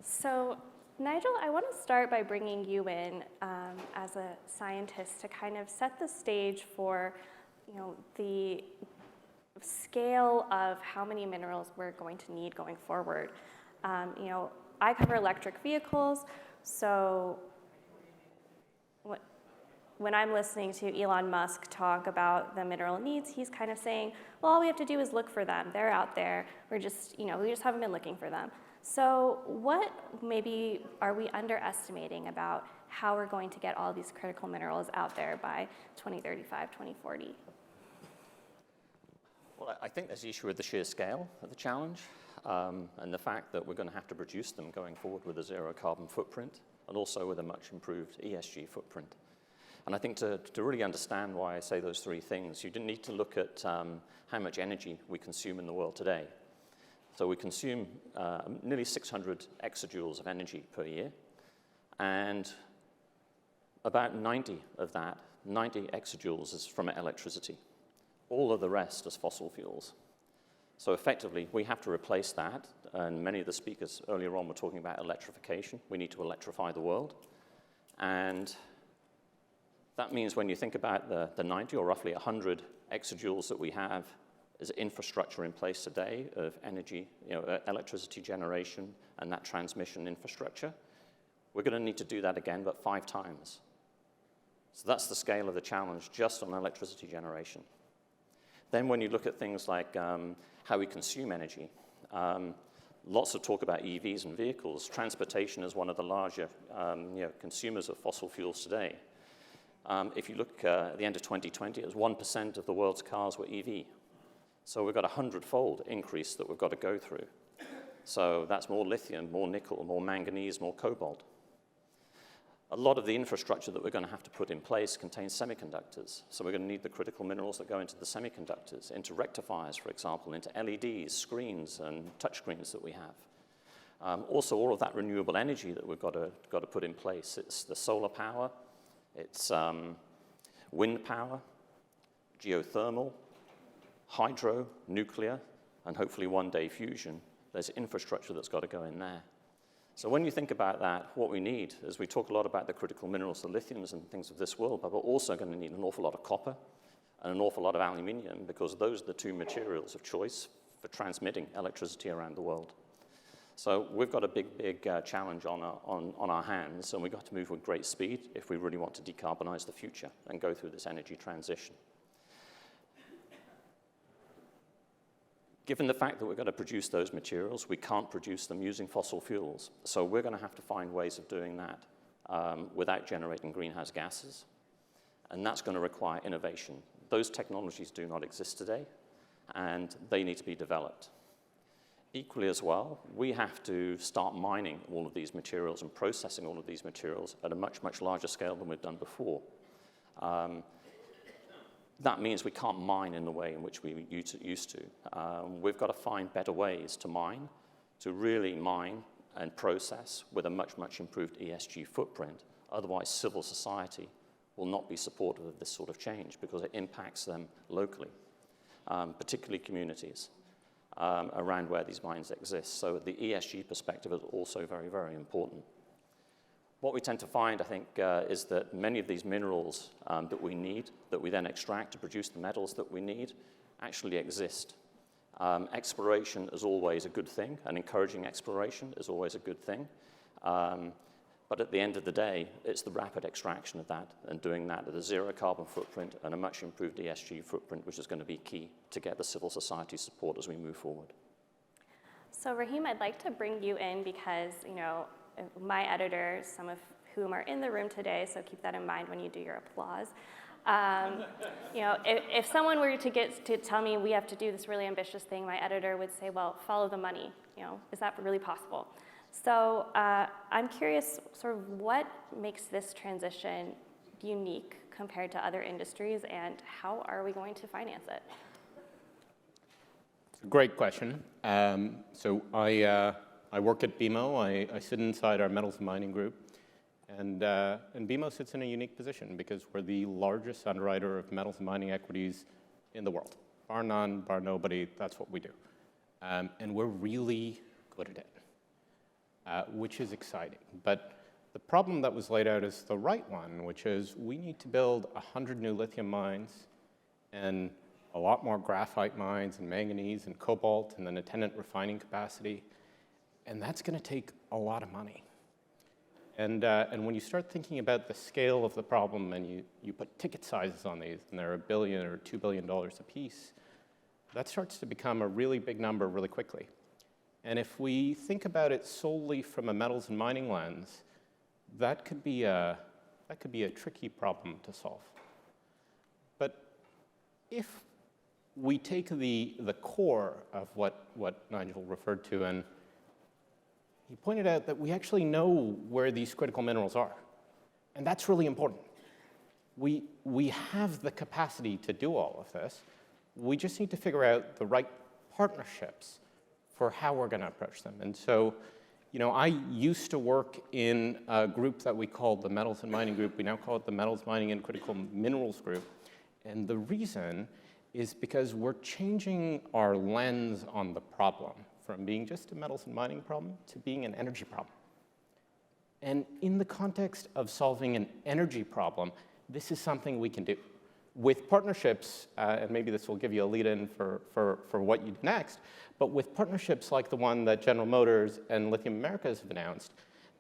So, Nigel, I want to start by bringing you in as a scientist to kind of set the stage for, the scale of how many minerals we're going to need going forward. I cover electric vehicles, so when I'm listening to Elon Musk talk about the mineral needs, he's kind of saying, well, all we have to do is look for them. They're out there. We just haven't been looking for them. So what maybe are we underestimating about how we're going to get all these critical minerals out there by 2035, 2040? Well, I think there's the issue of the sheer scale of the challenge and the fact that we're going to have to produce them going forward with a zero carbon footprint and also with a much improved ESG footprint. And I think to really understand why I say those three things, you need to look at how much energy we consume in the world today. So we consume nearly 600 exajoules of energy per year, and about 90 of that, 90 exajoules is from electricity. All of the rest is fossil fuels. So effectively, we have to replace that, and many of the speakers earlier on were talking about electrification. We need to electrify the world, and that means when you think about the 90 or roughly 100 exajoules that we have as infrastructure in place today of energy, electricity generation and that transmission infrastructure, we're going to need to do that again, but 5 times. So that's the scale of the challenge just on electricity generation. Then when you look at things like how we consume energy, lots of talk about EVs and vehicles. Transportation is one of the larger consumers of fossil fuels today. If you look at the end of 2020, it was 1% of the world's cars were EV. So we've got a 100-fold increase that we've got to go through. So that's more lithium, more nickel, more manganese, more cobalt. A lot of the infrastructure that we're going to have to put in place contains semiconductors. So we're going to need the critical minerals that go into the semiconductors, into rectifiers, for example, into LEDs, screens, and touchscreens that we have. Also, all of that renewable energy that we've got to put in place. It's the solar power, it's wind power, geothermal, hydro, nuclear, and hopefully one day fusion. There's infrastructure that's got to go in there. So when you think about that, what we need is we talk a lot about the critical minerals, the lithiums and things of this world, but we're also going to need an awful lot of copper and an awful lot of aluminium because those are the 2 materials of choice for transmitting electricity around the world. So we've got a big challenge on our hands, and we've got to move with great speed if we really want to decarbonize the future and go through this energy transition. Given the fact that we're going to produce those materials, we can't produce them using fossil fuels. So we're going to have to find ways of doing that without generating greenhouse gases. And that's going to require innovation. Those technologies do not exist today, and they need to be developed. Equally as well, we have to start mining all of these materials and processing all of these materials at a much, much larger scale than we've done before. That means we can't mine in the way in which we used to. We've got to find better ways to mine, to really mine and process with a much, much improved ESG footprint. Otherwise, civil society will not be supportive of this sort of change because it impacts them locally, particularly communities around where these mines exist. So the ESG perspective is also very, very important. What we tend to find, I think, is that many of these minerals that we need, that we then extract to produce the metals that we need, actually exist. Exploration is always a good thing, and encouraging exploration is always a good thing. But at the end of the day, it's the rapid extraction of that and doing that at a zero carbon footprint and a much improved ESG footprint, which is going to be key to get the civil society support as we move forward. So Rahim, I'd like to bring you in because, my editors, some of whom are in the room today, so keep that in mind when you do your applause. If someone were to tell me we have to do this really ambitious thing, my editor would say, well, follow the money. Is that really possible? So I'm curious, sort of what makes this transition unique compared to other industries, and how are we going to finance it? Great question. So I work at BMO. I sit inside our metals and mining group. And BMO sits in a unique position because we're the largest underwriter of metals and mining equities in the world. Bar none, bar nobody, that's what we do. And we're really good at it. which is exciting. But the problem that was laid out is the right one, which is we need to build 100 new lithium mines and a lot more graphite mines and manganese and cobalt and then attendant refining capacity. And that's going to take a lot of money. And when you start thinking about the scale of the problem and you put ticket sizes on these, and they're $1 billion or $2 billion a piece, that starts to become a really big number really quickly. And if we think about it solely from a metals and mining lens, that could be a tricky problem to solve. But if we take the core of what Nigel referred to, and he pointed out that we actually know where these critical minerals are. And that's really important. We have the capacity to do all of this. We just need to figure out the right partnerships for how we're going to approach them. And so, I used to work in a group that we called the Metals and Mining Group. We now call it the Metals, Mining, and Critical Minerals Group. And the reason is because we're changing our lens on the problem from being just a metals and mining problem to being an energy problem. And in the context of solving an energy problem, this is something we can do. With partnerships, and maybe this will give you a lead-in for what you do next, but with partnerships like the one that General Motors and Lithium Americas have announced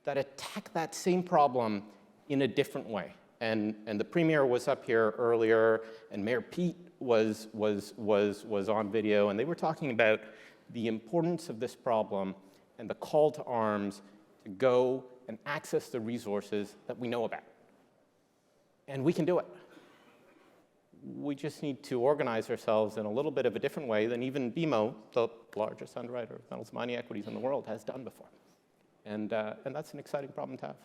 that attack that same problem in a different way. And the Premier was up here earlier, and Mayor Pete was on video, and they were talking about the importance of this problem and the call to arms to go and access the resources that we know about. And we can do it. We just need to organize ourselves in a little bit of a different way than even BMO, the largest underwriter of metals mining equities in the world, has done before. And that's an exciting problem to have.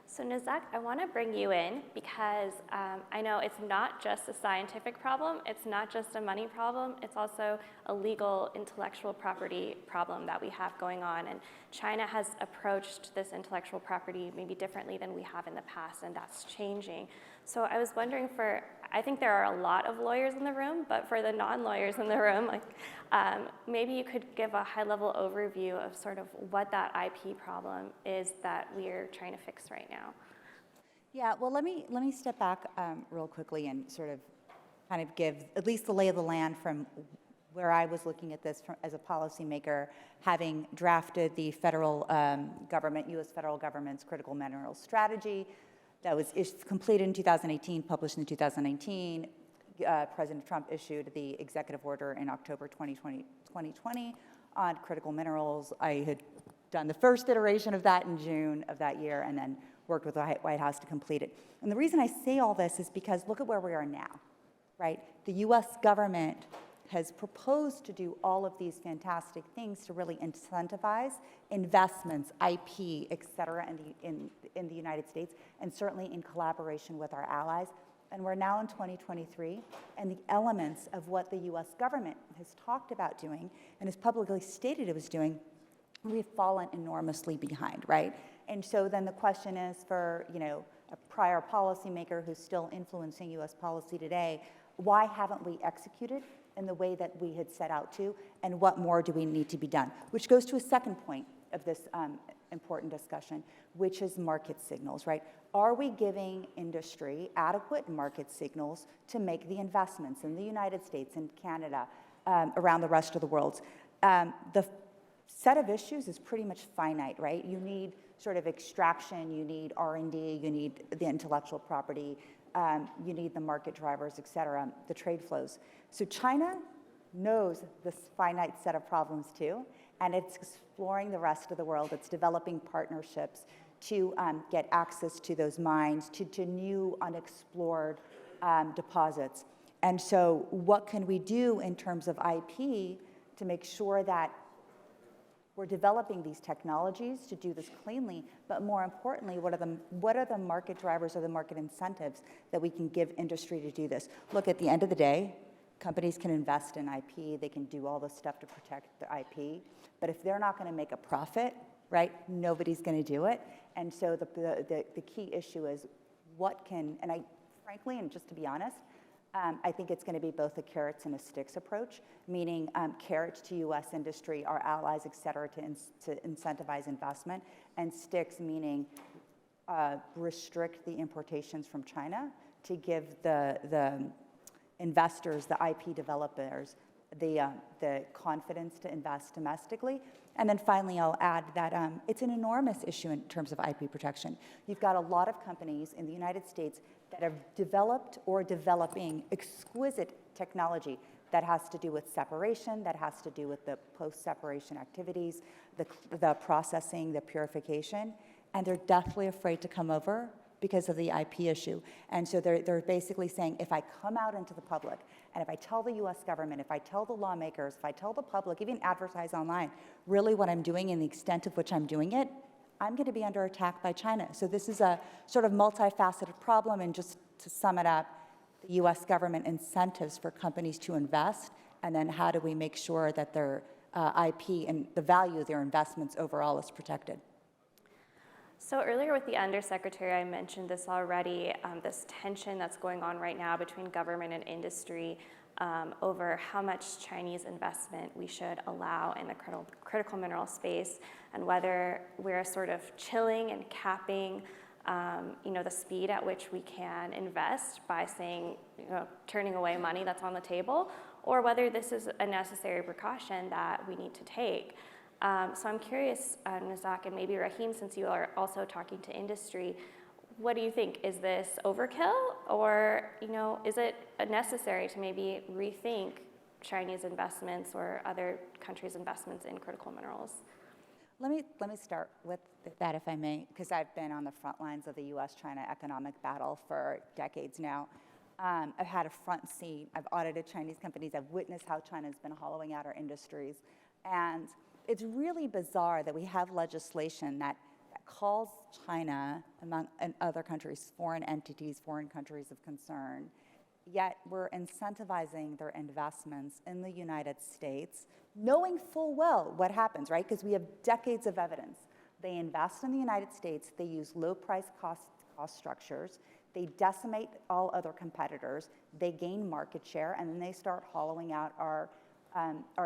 So Nazak, I want to bring you in because I know it's not just a scientific problem, it's not just a money problem, it's also a legal intellectual property problem that we have going on. And China has approached this intellectual property maybe differently than we have in the past, and that's changing. So I was wondering I think there are a lot of lawyers in the room, but for the non-lawyers in the room, maybe you could give a high-level overview of sort of what that IP problem is that we're trying to fix right now. Yeah, well, let me step back real quickly and sort of kind of give at least the lay of the land from where I was looking at this as a policymaker, having drafted the federal government, U.S. federal government's critical minerals strategy. That was completed in 2018, published in 2019. President Trump issued the executive order in October 2020 on critical minerals. I had done the first iteration of that in June of that year and then worked with the White House to complete it. And the reason I say all this is because look at where we are now, right? The U.S. government has proposed to do all of these fantastic things to really incentivize investments, IP, et cetera, in the United States, and certainly in collaboration with our allies. And we're now in 2023, and the elements of what the US government has talked about doing and has publicly stated it was doing, we've fallen enormously behind, right? And so then the question is for, a prior policymaker who's still influencing US policy today, why haven't we executed in the way that we had set out to, and what more do we need to be done? Which goes to a second point of this important discussion, which is market signals, right? Are we giving industry adequate market signals to make the investments in the United States and Canada, around the rest of the world? The set of issues is pretty much finite, right? You need sort of extraction, you need R&D, you need the intellectual property, you need the market drivers, et cetera, the trade flows. So China knows this finite set of problems too, and it's exploring the rest of the world. It's developing partnerships to get access to those mines, to new unexplored deposits. And so what can we do in terms of IP to make sure that we're developing these technologies to do this cleanly, but more importantly, what are the market drivers or the market incentives that we can give industry to do this? Look, at the end of the day, companies can invest in IP, they can do all this stuff to protect their IP, but if they're not going to make a profit, right, nobody's going to do it. And so the key issue is what can, and I frankly, and just to be honest, I think it's going to be both a carrots and a sticks approach, meaning carrots to U.S. industry, our allies, et cetera, to incentivize investment, and sticks meaning restrict the importations from China to give the investors, the IP developers, the confidence to invest domestically. And then finally, I'll add that it's an enormous issue in terms of IP protection. You've got a lot of companies in the United States that have developed or developing exquisite technology that has to do with separation, that has to do with the post-separation activities, the processing, the purification, and they're deathly afraid to come over because of the IP issue. And so they're basically saying, if I come out into the public, and if I tell the US government, if I tell the lawmakers, if I tell the public, even advertise online, really what I'm doing and the extent of which I'm doing it, I'm going to be under attack by China. So this is a sort of multifaceted problem, and just to sum it up, the US government incentives for companies to invest, and then how do we make sure that their IP and the value of their investments overall is protected? So earlier with the Undersecretary, I mentioned this already, this tension that's going on right now between government and industry over how much Chinese investment we should allow in the critical mineral space, and whether we're sort of chilling and capping the speed at which we can invest by saying, turning away money that's on the table, or whether this is a necessary precaution that we need to take. So I'm curious, Nazak, and maybe Rahim, since you are also talking to industry, what do you think? Is this overkill, or is it necessary to maybe rethink Chinese investments or other countries' investments in critical minerals? Let me start with that, if I may, because I've been on the front lines of the U.S.-China economic battle for decades now. I've had a front seat. I've audited Chinese companies. I've witnessed how China's been hollowing out our industries. And it's really bizarre that we have legislation that calls China, among other countries, foreign entities, foreign countries of concern, yet we're incentivizing their investments in the United States, knowing full well what happens, right? Because we have decades of evidence. They invest in the United States, they use low price cost structures, they decimate all other competitors, they gain market share, and then they start hollowing out our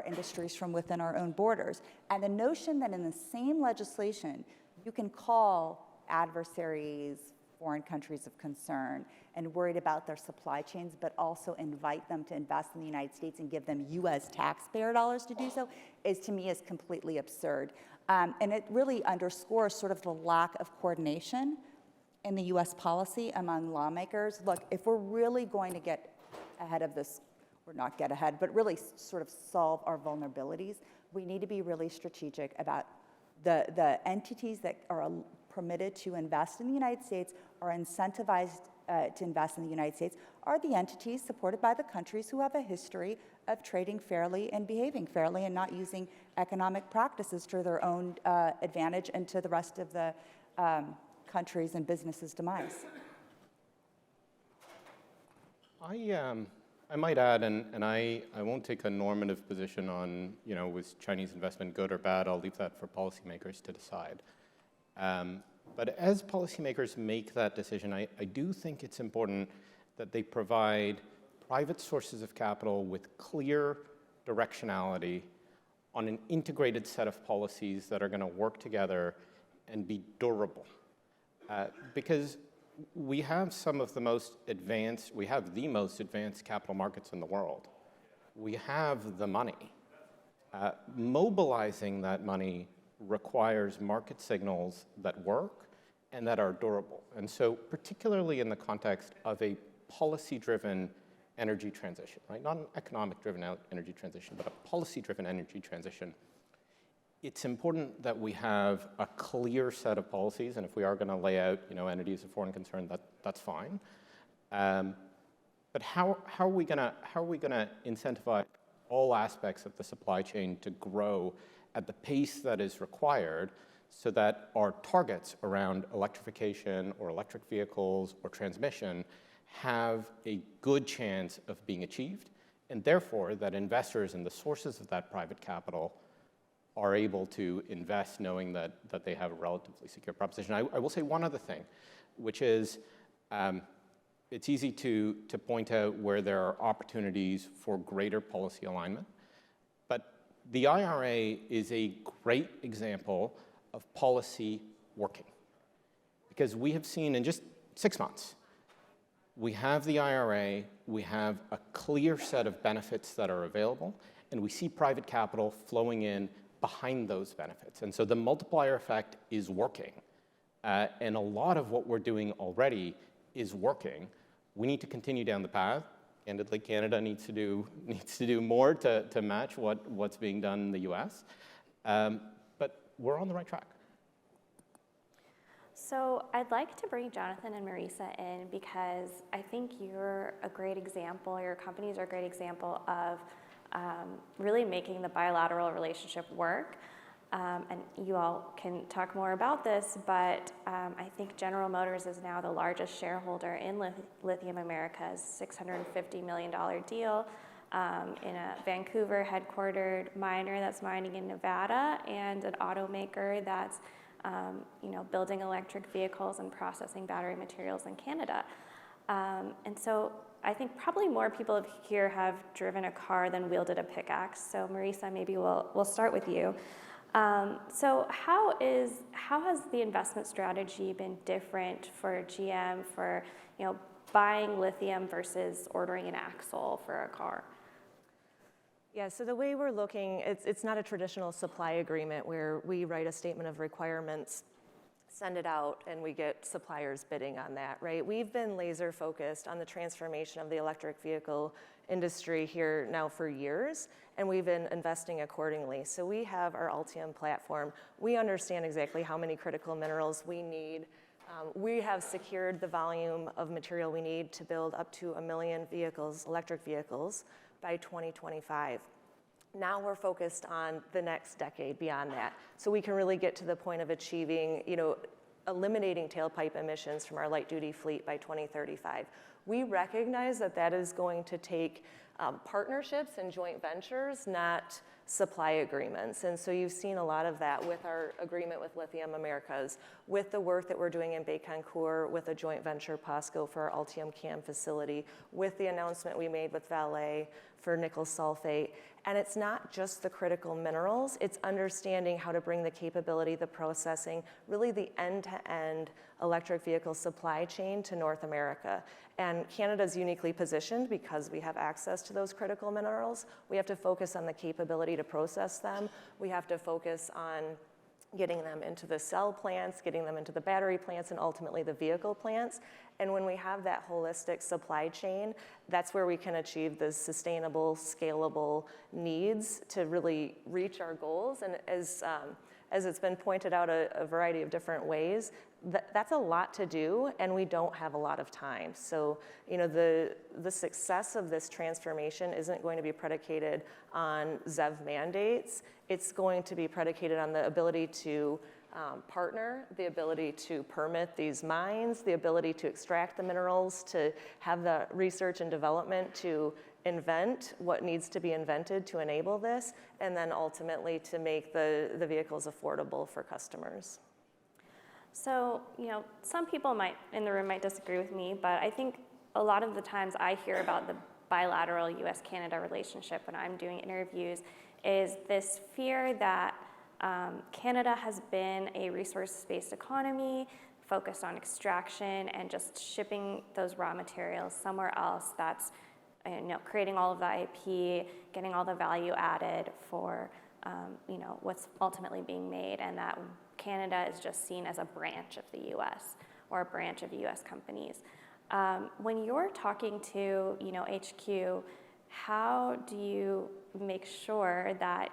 industries from within our own borders. And the notion that in the same legislation, you can call adversaries foreign countries of concern and worried about their supply chains, but also invite them to invest in the United States and give them US taxpayer dollars to do so, to me is completely absurd. And it really underscores sort of the lack of coordination in the US policy among lawmakers. Look, if we're really going to get ahead of this, or not get ahead, but really sort of solve our vulnerabilities, we need to be really strategic about the entities that are permitted to invest in the United States or incentivized to invest in the United States are the entities supported by the countries who have a history of trading fairly and behaving fairly and not using economic practices to their own advantage and to the rest of the countries and businesses' demise. I might add, and I won't take a normative position on, was Chinese investment good or bad? I'll leave that for policymakers to decide. But as policymakers make that decision, I do think it's important that they provide private sources of capital with clear directionality on an integrated set of policies that are going to work together and be durable. Because we have the most advanced capital markets in the world. We have the money. Mobilizing that money requires market signals that work and that are durable. And so particularly in the context of a policy-driven energy transition, right? Not an economic-driven energy transition, but a policy-driven energy transition, it's important that we have a clear set of policies, and if we are going to lay out, entities of foreign concern, that's fine. But how are we going to incentivize all aspects of the supply chain to grow at the pace that is required, so that our targets around electrification or electric vehicles or transmission have a good chance of being achieved, and therefore that investors and the sources of that private capital are able to invest knowing that they have a relatively secure proposition. I will say one other thing, which is it's easy to point out where there are opportunities for greater policy alignment. But the IRA is a great example of policy working. Because we have seen in just 6 months, we have the IRA, we have a clear set of benefits that are available, and we see private capital flowing in behind those benefits. And so the multiplier effect is working. And a lot of what we're doing already is working. We need to continue down the path. Candidly, Canada needs to do more to match what's being done in the US. But we're on the right track. So I'd like to bring Jonathan and Marisa in because I think you're a great example, your companies are a great example of really making the bilateral relationship work. And you all can talk more about this, but I think General Motors is now the largest shareholder in Lithium America's $650 million deal in a Vancouver headquartered miner that's mining in Nevada and an automaker that's building electric vehicles and processing battery materials in Canada. And so I think probably more people here have driven a car than wielded a pickaxe. So Marisa, maybe we'll start with you. So how has the investment strategy been different for GM for buying lithium versus ordering an axle for a car? Yeah, so the way we're looking, it's not a traditional supply agreement where we write a statement of requirements, send it out, and we get suppliers bidding on that, right? We've been laser focused on the transformation of the electric vehicle industry here now for years, and we've been investing accordingly. So we have our Ultium platform. We understand exactly how many critical minerals we need. We have secured the volume of material we need to build up to 1 million vehicles, electric vehicles, by 2025. Now we're focused on the next decade beyond that. So we can really get to the point of achieving, eliminating tailpipe emissions from our light duty fleet by 2035. We recognize that that is going to take partnerships and joint ventures, not supply agreements. And so you've seen a lot of that with our agreement with Lithium Americas, with the work that we're doing in Bécancour with a joint venture, POSCO, for our Ultium CAM facility, with the announcement we made with Vale for nickel sulfate. And it's not just the critical minerals, it's understanding how to bring the capability, the processing, really the end-to-end electric vehicle supply chain to North America. And Canada's uniquely positioned because we have access to those critical minerals. We have to focus on the capability to process them. We have to focus on getting them into the cell plants, getting them into the battery plants, and ultimately the vehicle plants. And when we have that holistic supply chain, that's where we can achieve the sustainable, scalable needs to really reach our goals. And as it's been pointed out a variety of different ways, that's a lot to do, and we don't have a lot of time. So, the success of this transformation isn't going to be predicated on ZEV mandates. It's going to be predicated on the ability to partner, the ability to permit these mines, the ability to extract the minerals, to have the research and development to invent what needs to be invented to enable this, and then ultimately to make the vehicles affordable for customers. So, some people in the room might disagree with me, but I think a lot of the times I hear about the bilateral US-Canada relationship when I'm doing interviews is this fear that Canada has been a resource-based economy focused on extraction and just shipping those raw materials somewhere else that's creating all of the IP, getting all the value added for what's ultimately being made, and that Canada is just seen as a branch of the US or a branch of US companies. When you're talking to HQ, how do you make sure that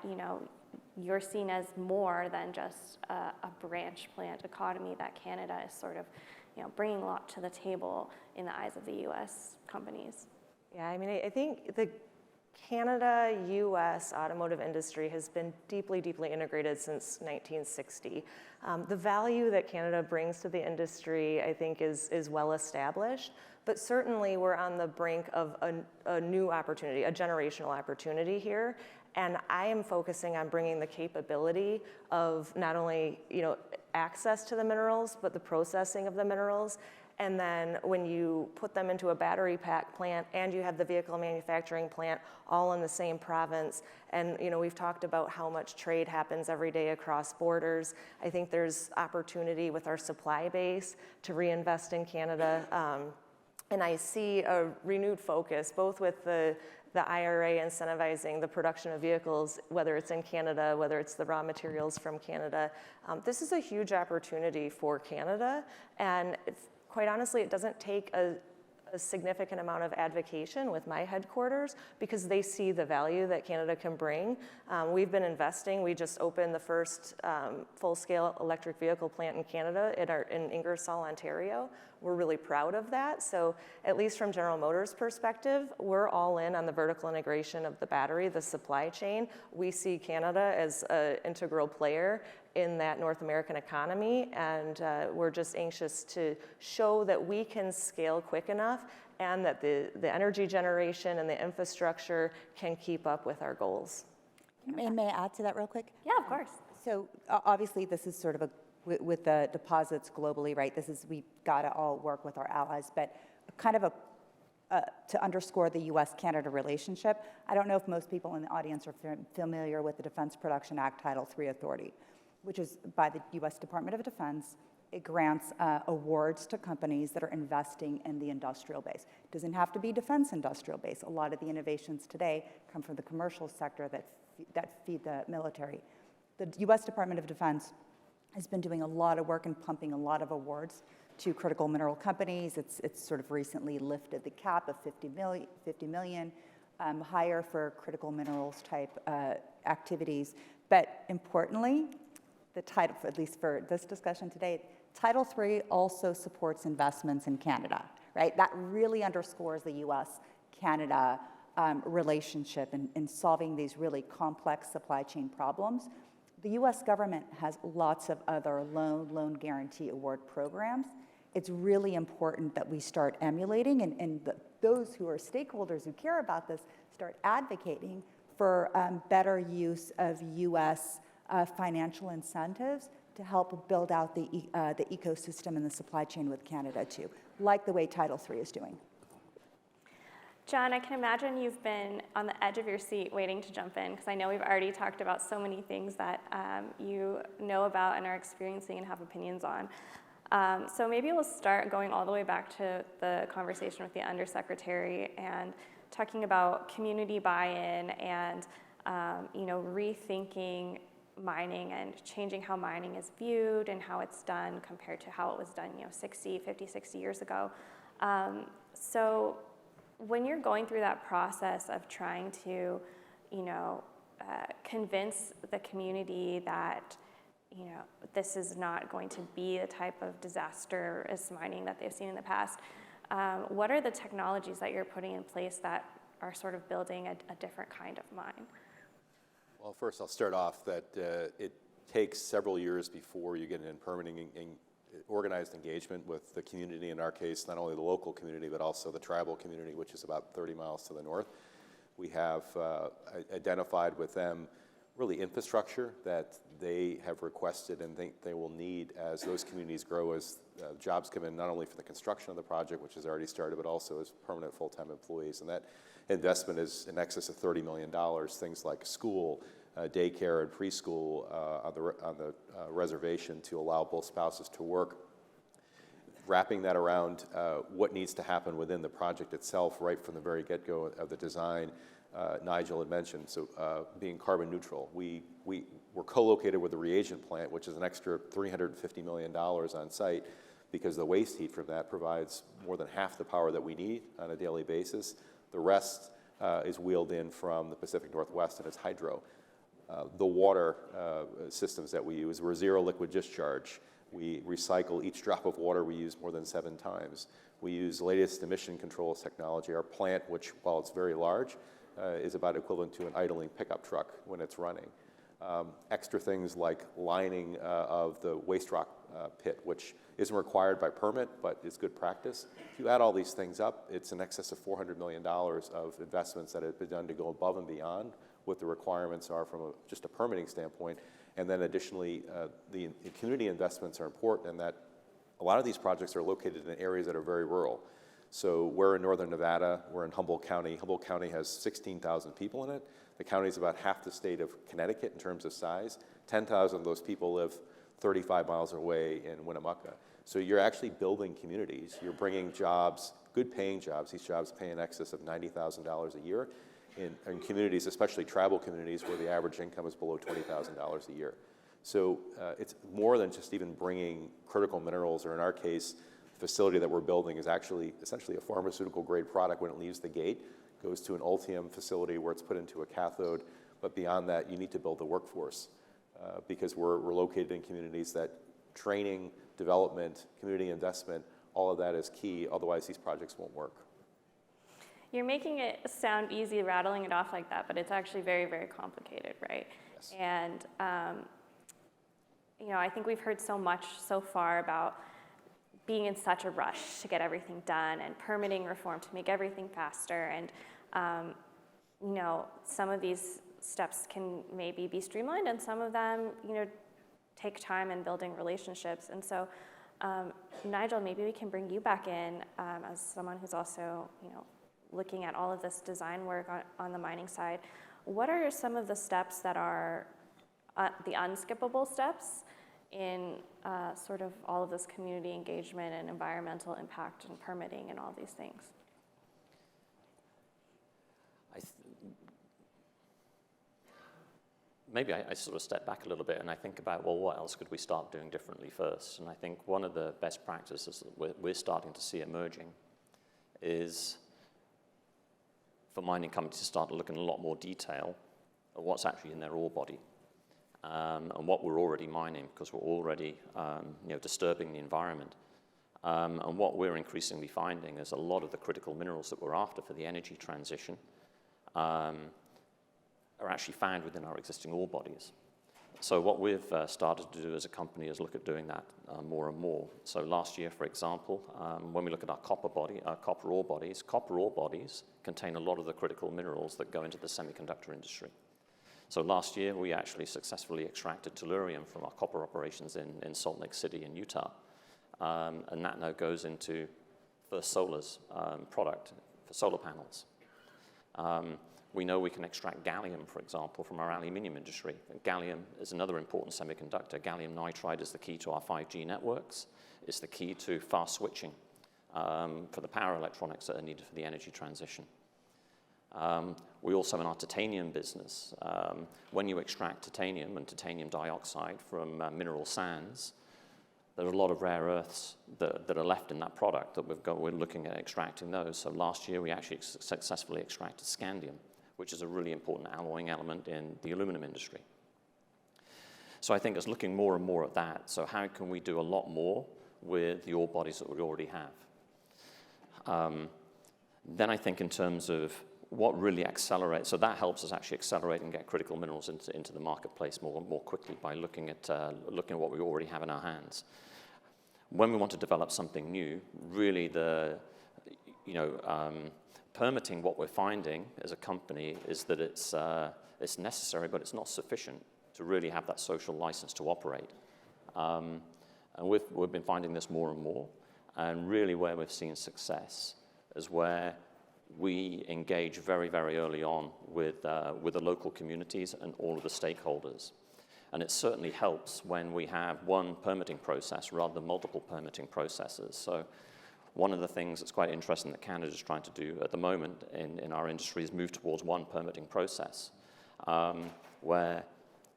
you're seen as more than just a branch plant economy, that Canada is sort of bringing a lot to the table in the eyes of the US companies? Yeah, I think the Canada-US automotive industry has been deeply, deeply integrated since 1960. The value that Canada brings to the industry, I think, is well established, but certainly we're on the brink of a new opportunity, a generational opportunity here, and I am focusing on bringing the capability of not only access to the minerals, but the processing of the minerals, And then when you put them into a battery pack plant and you have the vehicle manufacturing plant all in the same province, and we've talked about how much trade happens every day across borders. I think there's opportunity with our supply base to reinvest in Canada. And I see a renewed focus, both with the IRA incentivizing the production of vehicles, whether it's in Canada, whether it's the raw materials from Canada. This is a huge opportunity for Canada, and quite honestly, it doesn't take a significant amount of advocacy with my headquarters because they see the value that Canada can bring. We've been investing. We just opened the first full-scale electric vehicle plant in Canada in Ingersoll, Ontario. We're really proud of that. So at least from General Motors' perspective, we're all in on the vertical integration of the battery, the supply chain. We see Canada as an integral player in that North American economy, and we're just anxious to show that we can scale quick enough and that the energy generation and the infrastructure can keep up with our goals. May I add to that real quick? Yeah, of course. So obviously this is sort of with the deposits globally, right? We've got to all work with our allies, but kind of to underscore the U.S.-Canada relationship, I don't know if most people in the audience are familiar with the Defense Production Act Title III authority, which is by the U.S. Department of Defense. It grants awards to companies that are investing in the industrial base. It doesn't have to be defense industrial base. A lot of the innovations today come from the commercial sector that feed the military. The U.S. Department of Defense has been doing a lot of work and pumping a lot of awards to critical mineral companies. It's sort of recently lifted the cap of 50 million higher for critical minerals type activities. But importantly, the title, at least for this discussion today, Title III also supports investments in Canada, right? That really underscores the U.S.-Canada relationship in solving these really complex supply chain problems. The U.S. government has lots of other loan guarantee award programs. It's really important that we start emulating and those who are stakeholders who care about this start advocating for better use of U.S. Financial incentives to help build out the ecosystem and the supply chain with Canada too, like the way Title III is doing. John, I can imagine you've been on the edge of your seat waiting to jump in, because I know we've already talked about so many things that you know about and are experiencing and have opinions on. So maybe we'll start going all the way back to the conversation with the Undersecretary and talking about community buy-in and rethinking mining and changing how mining is viewed and how it's done compared to how it was done 50, 60 years ago. So when you're going through that process of trying to, convince the community that, this is not going to be the type of disastrous mining that they've seen in the past, what are the technologies that you're putting in place that are sort of building a different kind of mine? Well, first I'll start off that it takes several years before you get in permitting and organized engagement with the community, in our case, not only the local community, but also the tribal community, which is about 30 miles to the north. We have identified with them really infrastructure that they have requested and think they will need as those communities grow, as jobs come in, not only for the construction of the project, which has already started, but also as permanent full-time employees. And that investment is in excess of $30 million, things like school, daycare and preschool on the reservation to allow both spouses to work. Wrapping that around what needs to happen within the project itself right from the very get-go of the design, Nigel had mentioned, so being carbon neutral. We're co-located with the reagent plant, which is an extra $350 million on site, because the waste heat from that provides more than half the power that we need on a daily basis. The rest is wheeled in from the Pacific Northwest, and it's hydro. The water systems that we use, we're zero liquid discharge. We recycle each drop of water we use more than 7 times. We use the latest emission controls technology. Our plant, which while it's very large, is about equivalent to an idling pickup truck when it's running. Extra things like lining of the waste rock pit, which isn't required by permit, but is good practice. If you add all these things up, it's in excess of $400 million of investments that have been done to go above and beyond what the requirements are from just a permitting standpoint. And then additionally, the community investments are important in that a lot of these projects are located in areas that are very rural. So we're in northern Nevada, we're in Humboldt County. Humboldt County has 16,000 people in it. The county is about half the state of Connecticut in terms of size. 10,000 of those people live 35 miles away in Winnemucca. So you're actually building communities. You're bringing jobs, good paying jobs. These jobs pay in excess of $90,000 a year in communities, especially tribal communities where the average income is below $20,000 a year. So it's more than just even bringing critical minerals, or in our case, the facility that we're building is actually essentially a pharmaceutical grade product when it leaves the gate, goes to an Ultium facility where it's put into a cathode. But beyond that, you need to build the workforce because we're located in communities that training, development, community investment, all of that is key. Otherwise, these projects won't work. You're making it sound easy, rattling it off like that, but it's actually very, very complicated, right? Yes. And you know, I think we've heard so much so far about being in such a rush to get everything done and permitting reform to make everything faster. And you know, some of these steps can maybe be streamlined, and some of them, you know, take time in building relationships. And so, Nigel, maybe we can bring you back in as someone who's also, you know, looking at all of this design work on the mining side. What are some of the steps that are the unskippable steps in sort of all of this community engagement and environmental impact and permitting and all these things? Maybe I sort of step back a little bit and I think about, well, what else could we start doing differently first? And I think one of the best practices that we're starting to see emerging is for mining companies to start to look in a lot more detail at what's actually in their ore body and what we're already mining, because we're already you know, disturbing the environment. And what we're increasingly finding is a lot of the critical minerals that we're after for the energy transition are actually found within our existing ore bodies. So what we've started to do as a company is look at doing that more and more. So last year, for example, when we look at our copper ore bodies contain a lot of the critical minerals that go into the semiconductor industry. So last year, we actually successfully extracted tellurium from our copper operations in Salt Lake City in Utah. And that now goes into First Solar's product for solar panels. We know we can extract gallium, for example, from our aluminium industry. And gallium is another important semiconductor. Gallium nitride is the key to our 5G networks. It's the key to fast switching for the power electronics that are needed for the energy transition. We also, in our titanium business, when you extract titanium and titanium dioxide from mineral sands, there are a lot of rare earths that are left in that product that we're looking at extracting those. So last year, we actually successfully extracted scandium, which is a really important alloying element in the aluminum industry. So I think it's looking more and more at that. So how can we do a lot more with the ore bodies that we already have? Then I think in terms of what really accelerates, so that helps us actually accelerate and get critical minerals into the marketplace more quickly by looking at what we already have in our hands. When we want to develop something new, really permitting, what we're finding as a company is that it's necessary, but it's not sufficient to really have that social license to operate. And we've been finding this more and more. And really where we've seen success is where we engage very, very early on with the local communities and all of the stakeholders. And it certainly helps when we have one permitting process rather than multiple permitting processes. So one of the things that's quite interesting that Canada is trying to do at the moment in our industry is move towards one permitting process, where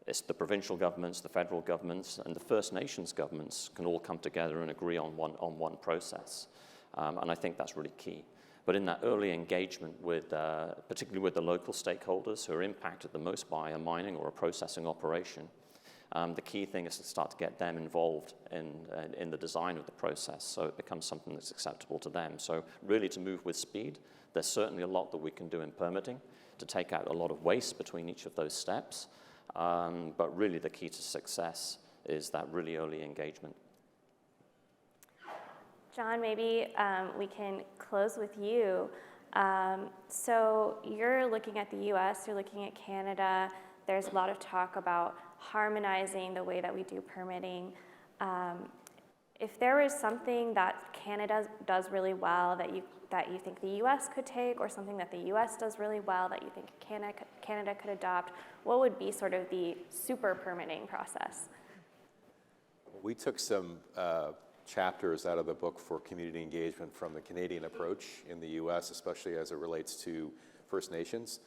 it's the provincial governments, the federal governments, and the First Nations governments can all come together and agree on one process. And I think that's really key. But in that early engagement with, particularly with the local stakeholders who are impacted the most by a mining or a processing operation, the key thing is to start to get them involved in the design of the process so it becomes something that's acceptable to them. So really to move with speed, there's certainly a lot that we can do in permitting to take out a lot of waste between each of those steps. But really the key to success is that really early engagement. John, maybe we can close with you. So you're looking at the US, you're looking at Canada. There's a lot of talk about harmonizing the way that we do permitting. if there was something that Canada does really well that you think the U.S. could take, or something that the U.S. does really well that you think Canada could adopt, what would be sort of the super permitting process? We took some chapters out of the book for community engagement from the Canadian approach in the U.S., especially as it relates to First Nations.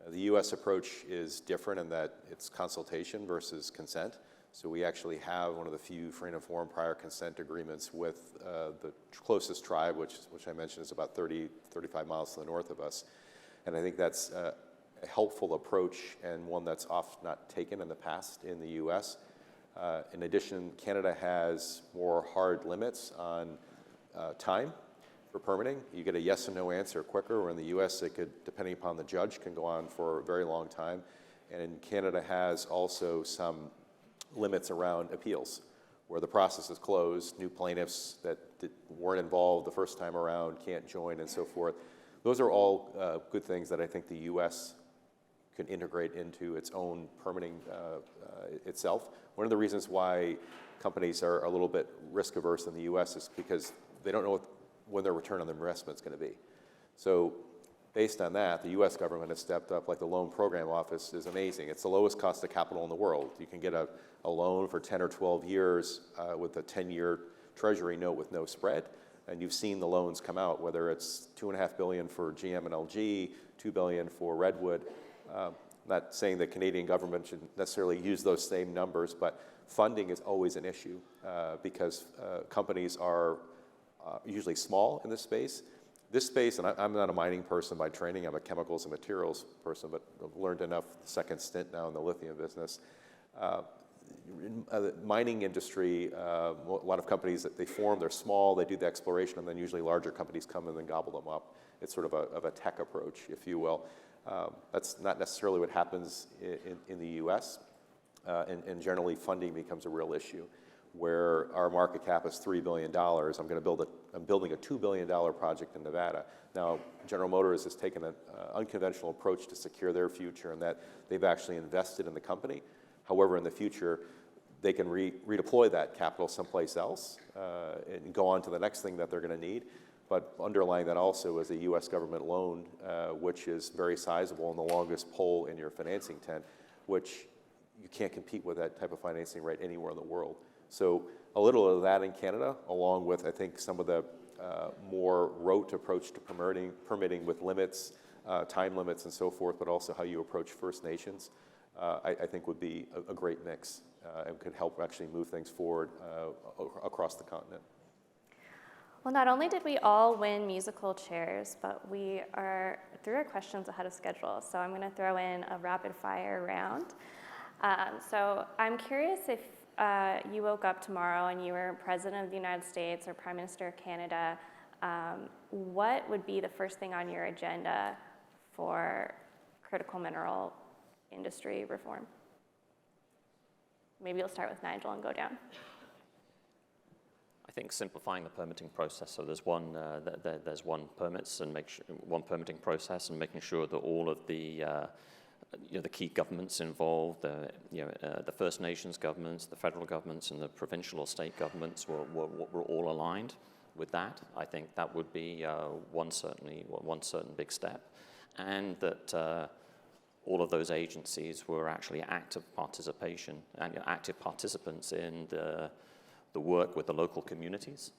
The U.S. approach is different in that it's consultation versus consent. So we actually have one of the few free and informed prior consent agreements with the closest tribe, which I mentioned is about 35 miles to the north of us. And I think that's a helpful approach, and one that's often not taken in the past in the U.S. In addition, Canada has more hard limits on time for permitting. You get a yes and no answer quicker, where in the U.S. it could, depending upon the judge, can go on for a very long time. And Canada has also some limits around appeals, where the process is closed, new plaintiffs that weren't involved the first time around can't join, and so forth. Those are all good things that I think the U.S. can integrate into its own permitting itself. One of the reasons why companies are a little bit risk averse in the U.S. is because they don't know when their return on their investment is going to be. So based on that, the U.S. government has stepped up. Like the Loan Program Office is amazing. It's the lowest cost of capital in the world. You can get a loan for 10 or 12 years with a 10-year Treasury note with no spread. And you've seen the loans come out, whether it's $2.5 billion for GM and LG, $2 billion for Redwood. Not saying the Canadian government should necessarily use those same numbers, but funding is always an issue because companies are usually small in this space. This space, and I'm not a mining person by training, I'm a chemicals and materials person, but I've learned enough second stint now in the lithium business. The mining industry, a lot of companies that they form, they're small, they do the exploration, and then usually larger companies come in and gobble them up. It's sort of a tech approach, if you will. That's not necessarily what happens in the U.S., and generally funding becomes a real issue. Where our market cap is $3 billion, I'm building a $2 billion project in Nevada. Now, General Motors has taken an unconventional approach to secure their future, in that they've actually invested in the company. However, in the future, they can redeploy that capital someplace else and go on to the next thing that they're going to need. But underlying that also is a U.S. government loan, which is very sizable and the longest pole in your financing tent, which you can't compete with that type of financing rate anywhere in the world. So a little of that in Canada, along with, I think, some of the more rote approach to permitting with limits, time limits and so forth, but also how you approach First Nations, I think would be a great mix and could help actually move things forward across the continent. Well, not only did we all win musical chairs, but we are 3 questions ahead of schedule. So I'm going to throw in a rapid fire round. So I'm curious if you woke up tomorrow and you were President of the United States or Prime Minister of Canada, what would be the first thing on your agenda for critical mineral industry reform? Maybe you'll start with Nigel and go down. I think simplifying the permitting process. So there's one permits and one permitting process, and making sure that all of the the key governments involved, the First Nations governments, the federal governments, and the provincial or state governments were all aligned with that. I think that would be one certain big step, and that all of those agencies were actually active participants in the work with the local communities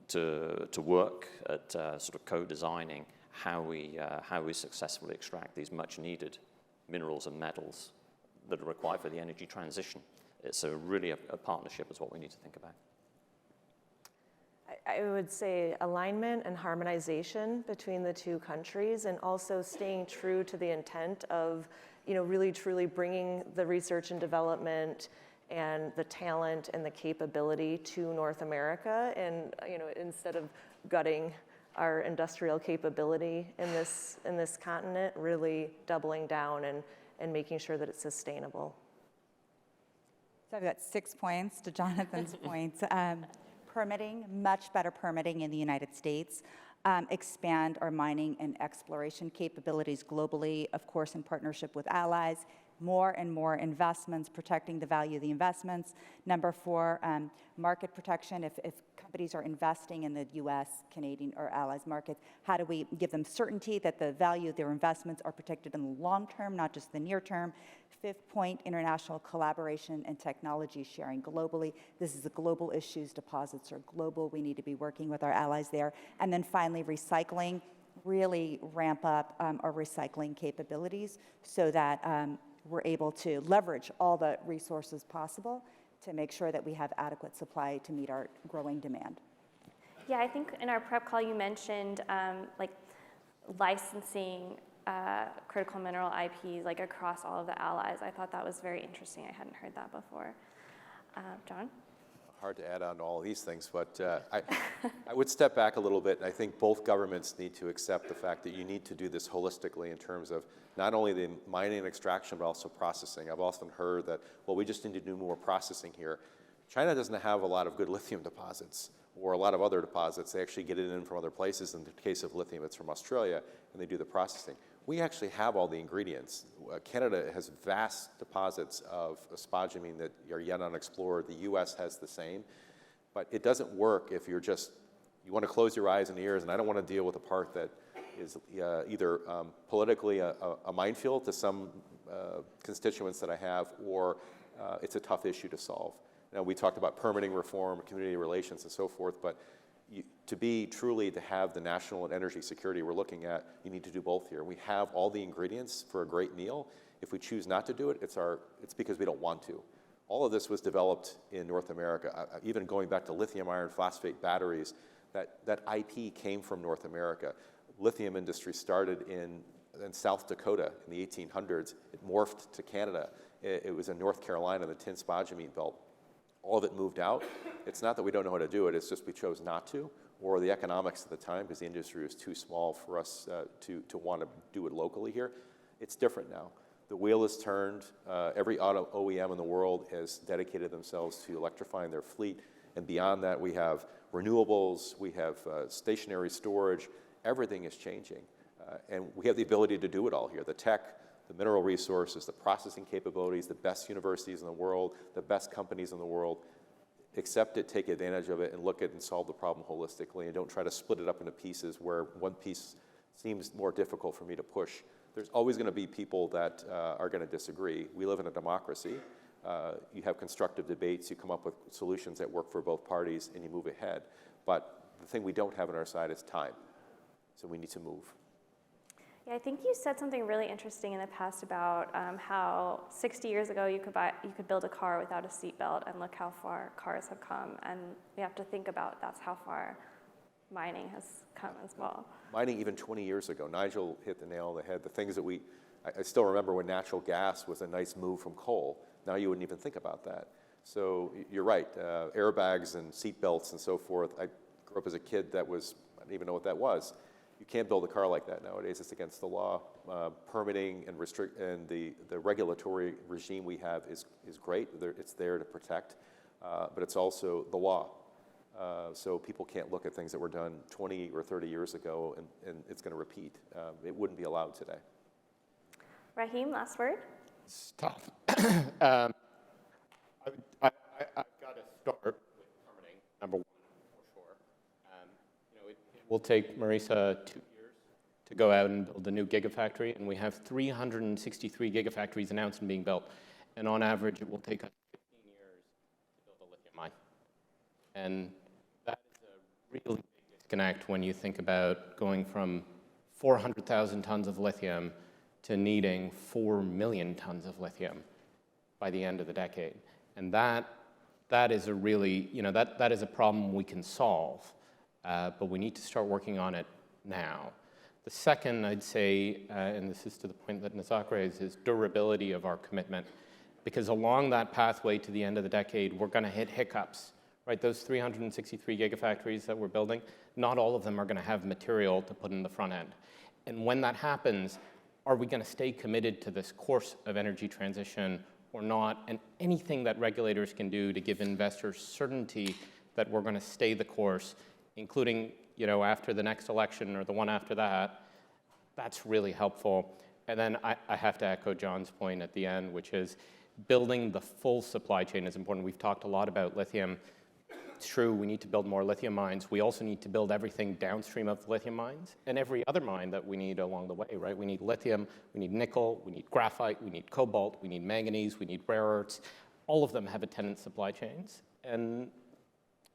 to work at sort of co-designing how we successfully extract these much-needed minerals and metals that are required for the energy transition. It's really a partnership is what we need to think about. I would say alignment and harmonization between the two countries, and also staying true to the intent of, really truly bringing the research and development and the talent and the capability to North America, and instead of gutting our industrial capability in this continent, really doubling down and making sure that it's sustainable. So I've got 6 points to Jonathan's points. Permitting, much better permitting in the United States. Expand our mining and exploration capabilities globally, of course, in partnership with allies. more and more investments, protecting the value of the investments. Number 4, market protection. If companies are investing in the US, Canadian, or allies markets, how do we give them certainty that the value of their investments are protected in the long term, not just the near term? 5th point, international collaboration and technology sharing globally. This is a global issue. Deposits are global. We need to be working with our allies there. And then finally, recycling. Really ramp up our recycling capabilities so that we're able to leverage all the resources possible to make sure that we have adequate supply to meet our growing demand. Yeah, I think in our prep call you mentioned like licensing critical mineral IPs like across all of the allies. I thought that was very interesting. I hadn't heard that before. John? Hard to add on to all of these things, but I would step back a little bit, and I think both governments need to accept the fact that you need to do this holistically in terms of not only the mining and extraction, but also processing. I've often heard that, well, we just need to do more processing here. China doesn't have a lot of good lithium deposits or a lot of other deposits. They actually get it in from other places. In the case of lithium, it's from Australia, and they do the processing. We actually have all the ingredients. Canada has vast deposits of spodumene that are yet unexplored. The US has the same. But it doesn't work if you want to close your eyes and ears, and I don't want to deal with a part that is either politically a minefield to some constituents that I have, or it's a tough issue to solve. Now, we talked about permitting reform, community relations, and so forth, but to have the national and energy security we're looking at, you need to do both here. We have all the ingredients for a great meal. If we choose not to do it, it's because we don't want to. All of this was developed in North America. Even going back to lithium iron phosphate batteries, that IP came from North America. Lithium industry started in South Dakota in the 1800s. It morphed to Canada. It was in North Carolina, the tin spodumene belt. All of it moved out. It's not that we don't know how to do it, it's just we chose not to, or the economics at the time, because the industry was too small for us to want to do it locally here. It's different now. The wheel has turned. Every auto OEM in the world has dedicated themselves to electrifying their fleet. And beyond that, we have renewables, we have stationary storage. Everything is changing. And we have the ability to do it all here. The tech, the mineral resources, the processing capabilities, the best universities in the world, the best companies in the world. Accept it, take advantage of it, and look at and solve the problem holistically, and don't try to split it up into pieces where one piece seems more difficult for me to push. There's always going to be people that are going to disagree. We live in a democracy. You have constructive debates, you come up with solutions that work for both parties, and you move ahead. But the thing we don't have on our side is time. So we need to move. Yeah, I think you said something really interesting in the past about how 60 years ago you could build a car without a seatbelt, and look how far cars have come. And we have to think about that's how far mining has come as well. Mining even 20 years ago, Nigel hit the nail on the head. The things that I still remember when natural gas was a nice move from coal. Now you wouldn't even think about that. So you're right, airbags and seatbelts and so forth. I grew up as a kid I didn't even know what that was. You can't build a car like that nowadays. It's against the law. Permitting and the regulatory regime we have is great. It's there to protect, but it's also the law. So people can't look at things that were done 20 or 30 years ago and it's going to repeat. It wouldn't be allowed today. Raheem, last word? It's tough. I've got to start with permitting, number one, for sure. It will take Marisa 2 years to go out and build a new gigafactory, and we have 363 gigafactories announced and being built. And on average, it will take us 15 years to build a lithium mine. And that is a really big disconnect when you think about going from 400,000 tons of lithium to needing 4 million tons of lithium by the end of the decade. And that is a really, that is a problem we can solve, but we need to start working on it now. The second, I'd say, and this is to the point that Nazak raised, is durability of our commitment. Because along that pathway to the end of the decade, we're going to hit hiccups, right? Those 363 gigafactories that we're building, not all of them are going to have material to put in the front end. And when that happens, are we going to stay committed to this course of energy transition or not? And anything that regulators can do to give investors certainty that we're going to stay the course, including after the next election or the one after that, that's really helpful. And then I have to echo John's point at the end, which is building the full supply chain is important. We've talked a lot about lithium. It's true, we need to build more lithium mines. We also need to build everything downstream of lithium mines and every other mine that we need along the way, right? We need lithium, we need nickel, we need graphite, we need cobalt, we need manganese, we need rare earths. All of them have attendant supply chains, and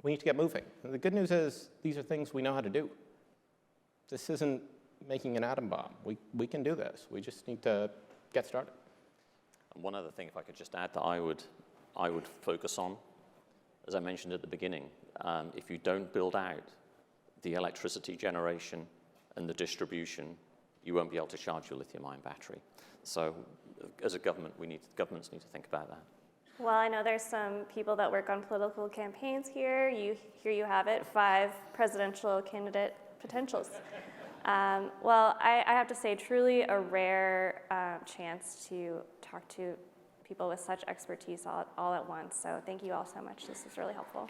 we need to get moving. And the good news is these are things we know how to do. This isn't making an atom bomb. We can do this. We just need to get started. And one other thing, if I could just add, that I would focus on, as I mentioned at the beginning, if you don't build out the electricity generation and the distribution, you won't be able to charge your lithium-ion battery. So as a government, governments need to think about that. Well, I know there's some people that work on political campaigns here. Here you have it, 5 presidential candidate potentials. Well, I have to say, truly a rare chance to talk to people with such expertise all at once. So thank you all so much. This is really helpful.